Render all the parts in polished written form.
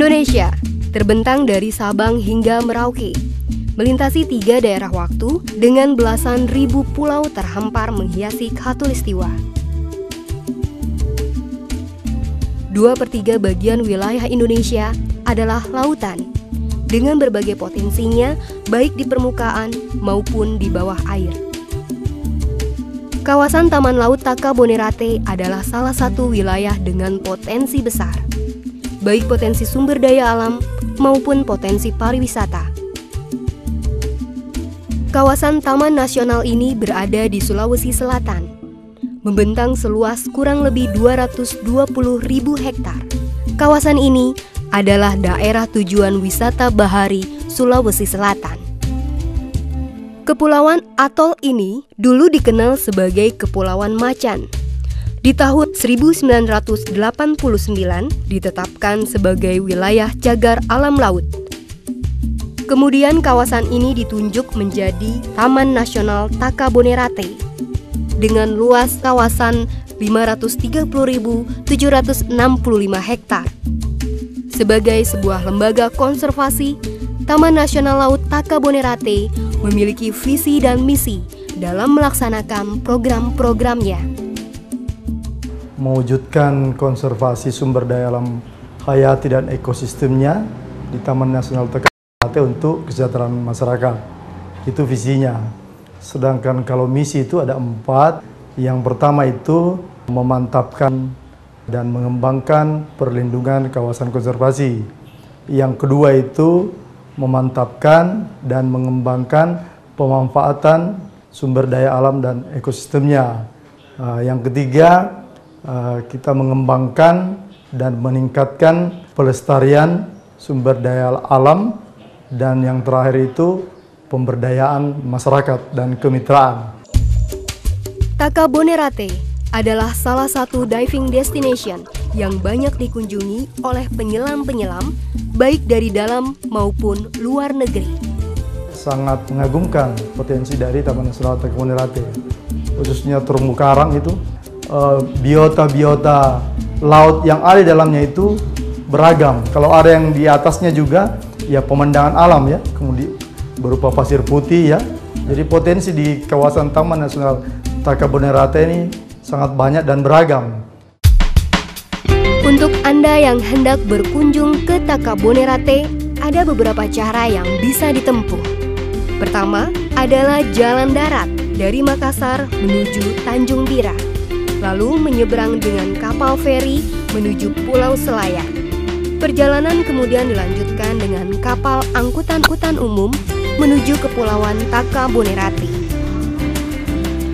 Indonesia terbentang dari Sabang hingga Merauke, melintasi 3 daerah waktu dengan belasan ribu pulau terhampar menghiasi khatulistiwa. 2/3 bagian wilayah Indonesia adalah lautan, dengan berbagai potensinya baik di permukaan maupun di bawah air. Kawasan Taman Laut Taka Bonerate adalah salah satu wilayah dengan potensi besar, baik potensi sumber daya alam maupun potensi pariwisata. Kawasan Taman Nasional ini berada di Sulawesi Selatan, membentang seluas kurang lebih 220.000 hektar. Kawasan ini adalah daerah tujuan wisata bahari Sulawesi Selatan. Kepulauan atol ini dulu dikenal sebagai Kepulauan Macan. Di tahun 1989 ditetapkan sebagai wilayah cagar alam laut. Kemudian kawasan ini ditunjuk menjadi Taman Nasional Taka Bonerate dengan luas kawasan 530.765 hektar. Sebagai sebuah lembaga konservasi, Taman Nasional Laut Taka Bonerate memiliki visi dan misi dalam melaksanakan program-programnya. Mewujudkan konservasi sumber daya alam hayati dan ekosistemnya di Taman Nasional Taka Bonerate untuk kesejahteraan masyarakat. Itu visinya. Sedangkan kalau misi itu ada 4. Yang pertama itu memantapkan dan mengembangkan perlindungan kawasan konservasi. Yang kedua itu memantapkan dan mengembangkan pemanfaatan sumber daya alam dan ekosistemnya. Yang ketiga, kita mengembangkan dan meningkatkan pelestarian sumber daya alam, dan yang terakhir itu pemberdayaan masyarakat dan kemitraan. Taka Bonerate adalah salah satu diving destination yang banyak dikunjungi oleh penyelam-penyelam baik dari dalam maupun luar negeri. Sangat mengagumkan potensi dari Taman Nasional Taka Bonerate, khususnya terumbu karang itu. Biota-biota laut yang ada di dalamnya itu beragam. Kalau ada yang di atasnya juga, ya pemandangan alam ya, kemudian berupa pasir putih ya. Jadi potensi di kawasan Taman Nasional Taka Bonerate ini sangat banyak dan beragam. Untuk Anda yang hendak berkunjung ke Taka Bonerate, ada beberapa cara yang bisa ditempuh. Pertama adalah jalan darat dari Makassar menuju Tanjung Bira, lalu menyeberang dengan kapal feri menuju Pulau Selayar. Perjalanan kemudian dilanjutkan dengan kapal angkutan umum menuju Kepulauan Taka Bonerate.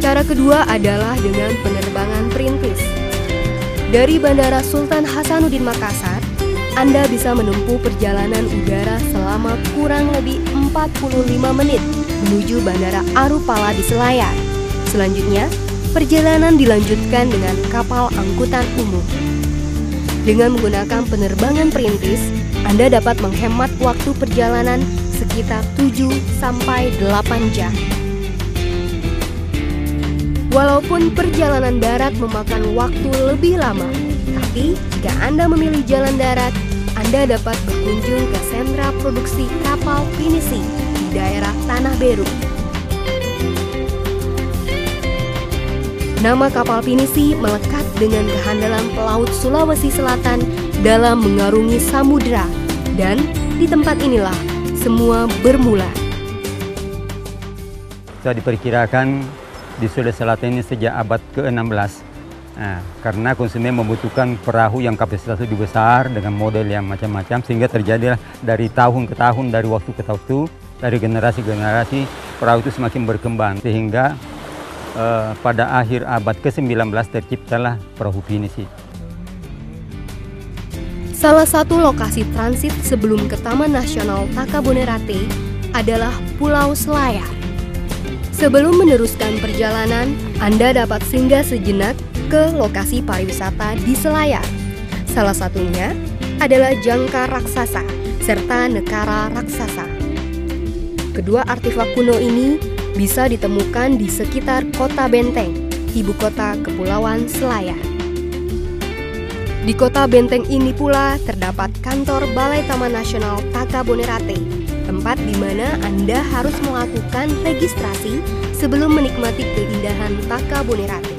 Cara kedua adalah dengan penerbangan perintis. Dari Bandara Sultan Hasanuddin Makassar, Anda bisa menempuh perjalanan udara selama kurang lebih 45 menit menuju Bandara Arupala di Selayar. Selanjutnya, perjalanan dilanjutkan dengan kapal angkutan umum. Dengan menggunakan penerbangan perintis, Anda dapat menghemat waktu perjalanan sekitar 7-8 jam. Walaupun perjalanan darat memakan waktu lebih lama, tapi jika Anda memilih jalan darat, Anda dapat berkunjung ke sentra produksi kapal pinisi di daerah Tanah Beru. Nama kapal pinisi melekat dengan kehandalan pelaut Sulawesi Selatan dalam mengarungi samudera, dan di tempat inilah semua bermula. Sudah diperkirakan di Sulawesi Selatan ini sejak abad ke-16. Karena konsumen membutuhkan perahu yang kapasitas lebih besar dengan model yang macam-macam, sehingga terjadilah dari tahun ke tahun, dari waktu ke waktu, dari generasi ke generasi, perahu itu semakin berkembang, sehingga pada akhir abad ke-19 terciptalah perahu pinisi. Salah satu lokasi transit sebelum ke Taman Nasional Taka Bonerate adalah Pulau Selayar. Sebelum meneruskan perjalanan, Anda dapat singgah sejenak ke lokasi pariwisata di Selayar. Salah satunya adalah Jangkar Raksasa serta Nekara Raksasa. Kedua artefak kuno ini bisa ditemukan di sekitar Kota Benteng, ibu kota Kepulauan Selayar. Di kota benteng ini pula terdapat kantor Balai Taman Nasional Takabonerate, tempat di mana Anda harus melakukan registrasi sebelum menikmati keindahan Takabonerate.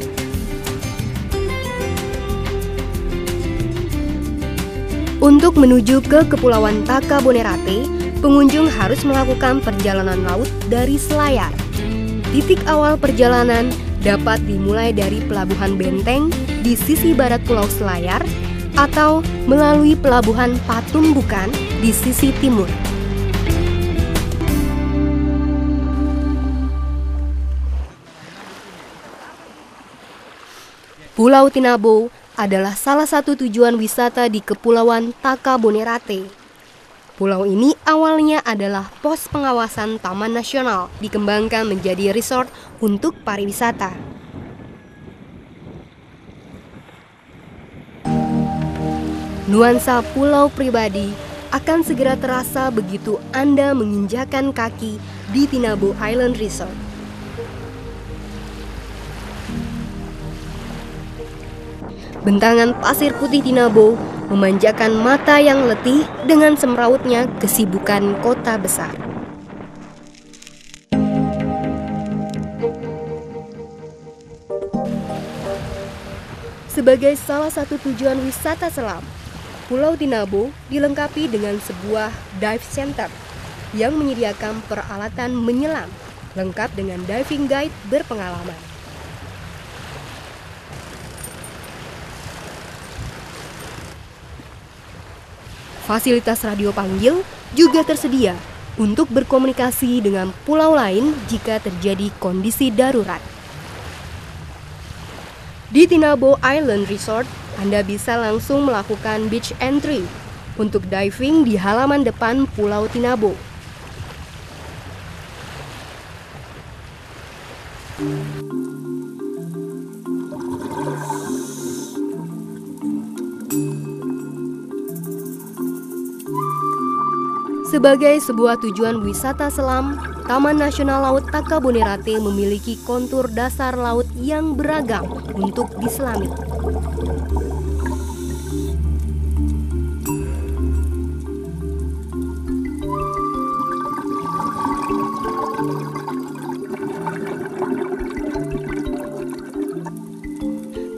Untuk menuju ke Kepulauan Takabonerate, pengunjung harus melakukan perjalanan laut dari Selayar. Titik awal perjalanan dapat dimulai dari Pelabuhan Benteng di sisi barat Pulau Selayar atau melalui Pelabuhan Patumbukan di sisi timur. Pulau Tinabo adalah salah satu tujuan wisata di Kepulauan Takabonerate. Pulau ini awalnya adalah pos pengawasan Taman Nasional, dikembangkan menjadi resort untuk pariwisata. Nuansa pulau pribadi akan segera terasa begitu Anda menginjakan kaki di Tinabo Island Resort. Bentangan pasir putih Tinabo memanjakan mata yang letih dengan semrautnya kesibukan kota besar. Sebagai salah satu tujuan wisata selam, Pulau Tinabo dilengkapi dengan sebuah dive center yang menyediakan peralatan menyelam lengkap dengan diving guide berpengalaman. Fasilitas radio panggil juga tersedia untuk berkomunikasi dengan pulau lain jika terjadi kondisi darurat. Di Tinabo Island Resort, Anda bisa langsung melakukan beach entry untuk diving di halaman depan Pulau Tinabo. Sebagai sebuah tujuan wisata selam, Taman Nasional Laut Takabonerate memiliki kontur dasar laut yang beragam untuk diselami.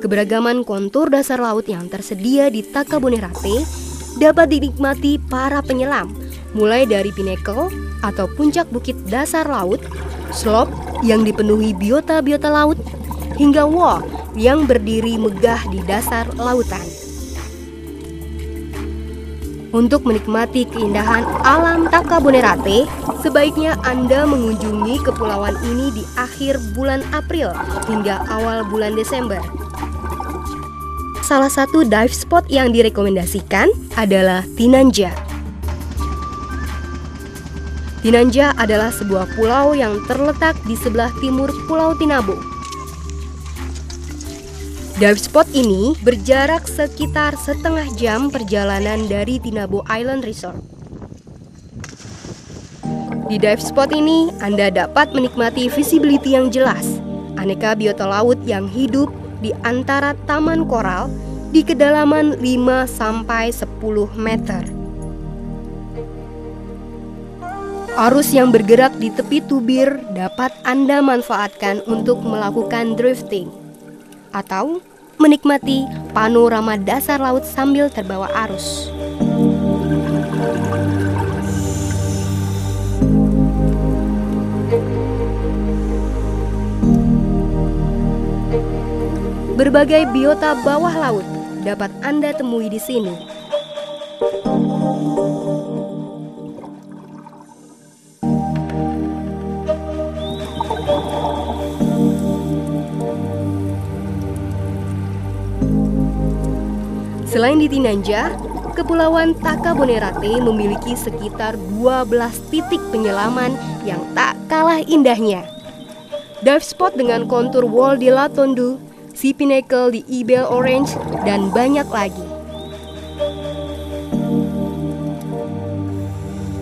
Keberagaman kontur dasar laut yang tersedia di Takabonerate dapat dinikmati para penyelam, mulai dari pinnacle atau puncak bukit dasar laut, slope yang dipenuhi biota-biota laut, hingga wall yang berdiri megah di dasar lautan. Untuk menikmati keindahan alam Takabonerate, sebaiknya Anda mengunjungi kepulauan ini di akhir bulan April hingga awal bulan Desember. Salah satu dive spot yang direkomendasikan adalah Tinanja. Tinanja adalah sebuah pulau yang terletak di sebelah timur Pulau Tinabo. Dive spot ini berjarak sekitar setengah jam perjalanan dari Tinabo Island Resort. Di dive spot ini, Anda dapat menikmati visibility yang jelas, aneka biota laut yang hidup di antara taman koral di kedalaman 5-10 meter. Arus yang bergerak di tepi tubir dapat Anda manfaatkan untuk melakukan drifting atau menikmati panorama dasar laut sambil terbawa arus. Berbagai biota bawah laut dapat Anda temui di sini. Selain di Tinanja, Kepulauan Takabonerate memiliki sekitar 12 titik penyelaman yang tak kalah indahnya. Dive spot dengan kontur wall di Latondu, Sea Pinnacle di Ibel Orange, dan banyak lagi.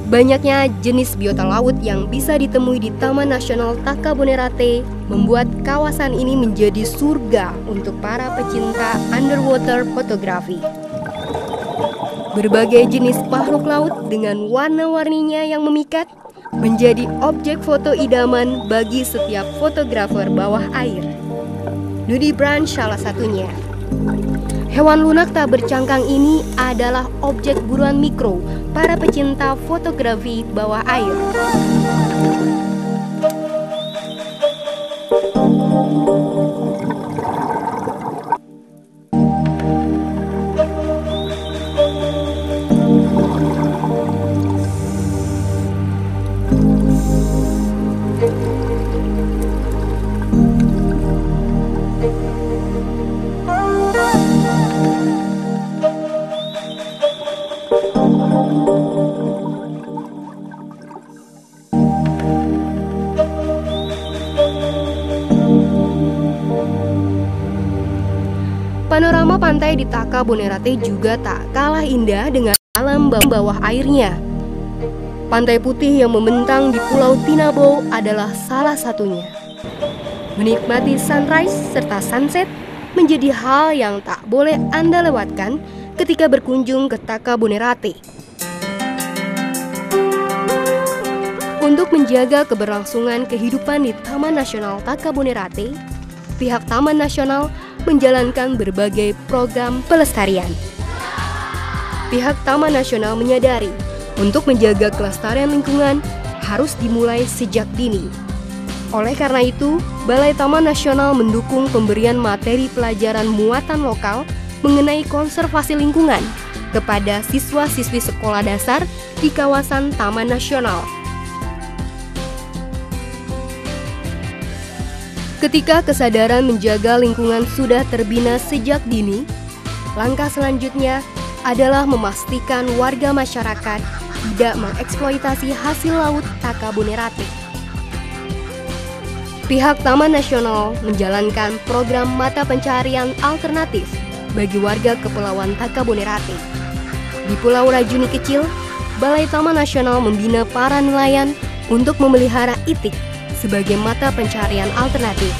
Banyaknya jenis biota laut yang bisa ditemui di Taman Nasional Takabonerate membuat kawasan ini menjadi surga untuk para pecinta underwater photography. Berbagai jenis makhluk laut dengan warna-warninya yang memikat menjadi objek foto idaman bagi setiap fotografer bawah air. Nudibranch salah satunya. Hewan lunak tak bercangkang ini adalah objek buruan mikro para pecinta fotografi bawah air. Panorama pantai di Takabonerate juga tak kalah indah dengan alam bawah airnya. Pantai putih yang membentang di Pulau Tinabo adalah salah satunya. Menikmati sunrise serta sunset menjadi hal yang tak boleh Anda lewatkan ketika berkunjung ke Takabonerate. Untuk menjaga keberlangsungan kehidupan di Taman Nasional Takabonerate, pihak Taman Nasional menjalankan berbagai program pelestarian. Pihak Taman Nasional menyadari untuk menjaga kelestarian lingkungan harus dimulai sejak dini. Oleh karena itu, Balai Taman Nasional mendukung pemberian materi pelajaran muatan lokal mengenai konservasi lingkungan kepada siswa-siswi sekolah dasar di kawasan Taman Nasional. Ketika kesadaran menjaga lingkungan sudah terbina sejak dini, langkah selanjutnya adalah memastikan warga masyarakat tidak mengeksploitasi hasil laut Takabonerate. Pihak Taman Nasional menjalankan program mata pencarian alternatif bagi warga Kepulauan Takabonerate. Di Pulau Rajuni Kecil, Balai Taman Nasional membina para nelayan untuk memelihara itik sebagai mata pencarian alternatif.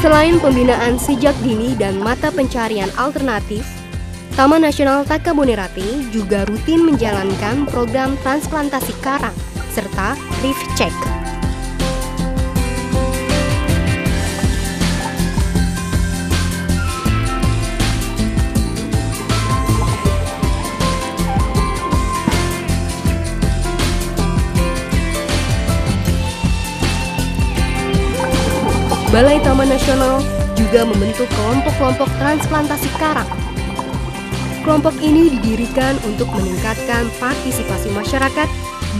Selain pembinaan sejak dini dan mata pencarian alternatif, Taman Nasional Takabonerate juga rutin menjalankan program transplantasi karang serta reef check. Balai Taman Nasional juga membentuk kelompok-kelompok transplantasi karang. Kelompok ini didirikan untuk meningkatkan partisipasi masyarakat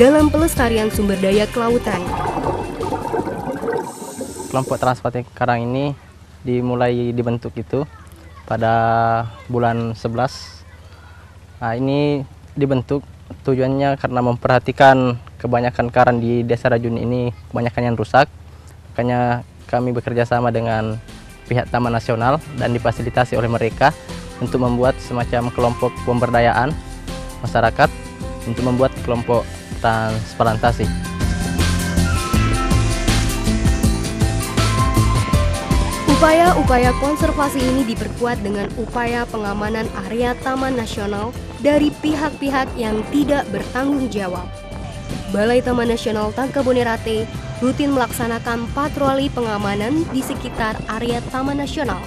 dalam pelestarian sumber daya kelautan. Kelompok transplantasi karang ini dimulai dibentuk itu pada bulan 11. Nah, ini dibentuk tujuannya karena memperhatikan kebanyakan karang di Desa Rajuni ini kebanyakan yang rusak. Makanya kami bekerja sama dengan pihak Taman Nasional dan difasilitasi oleh mereka untuk membuat semacam kelompok pemberdayaan masyarakat untuk membuat kelompok transplantasi. Upaya-upaya konservasi ini diperkuat dengan upaya pengamanan area Taman Nasional dari pihak-pihak yang tidak bertanggung jawab. Balai Taman Nasional Takabonerate rutin melaksanakan patroli pengamanan di sekitar area Taman Nasional.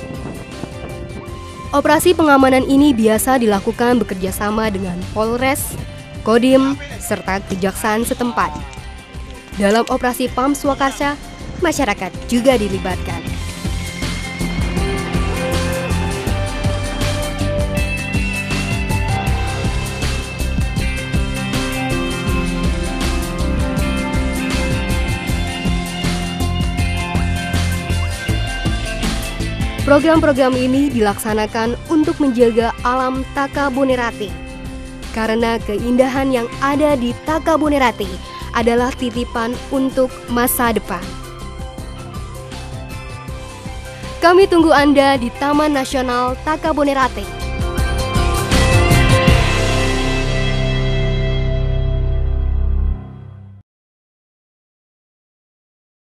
Operasi pengamanan ini biasa dilakukan bekerjasama dengan Polres, Kodim, serta kejaksaan setempat. Dalam operasi PAM Swakarsa, masyarakat juga dilibatkan. Program-program ini dilaksanakan untuk menjaga alam Takabonerate. Karena keindahan yang ada di Takabonerate adalah titipan untuk masa depan. Kami tunggu Anda di Taman Nasional Takabonerate.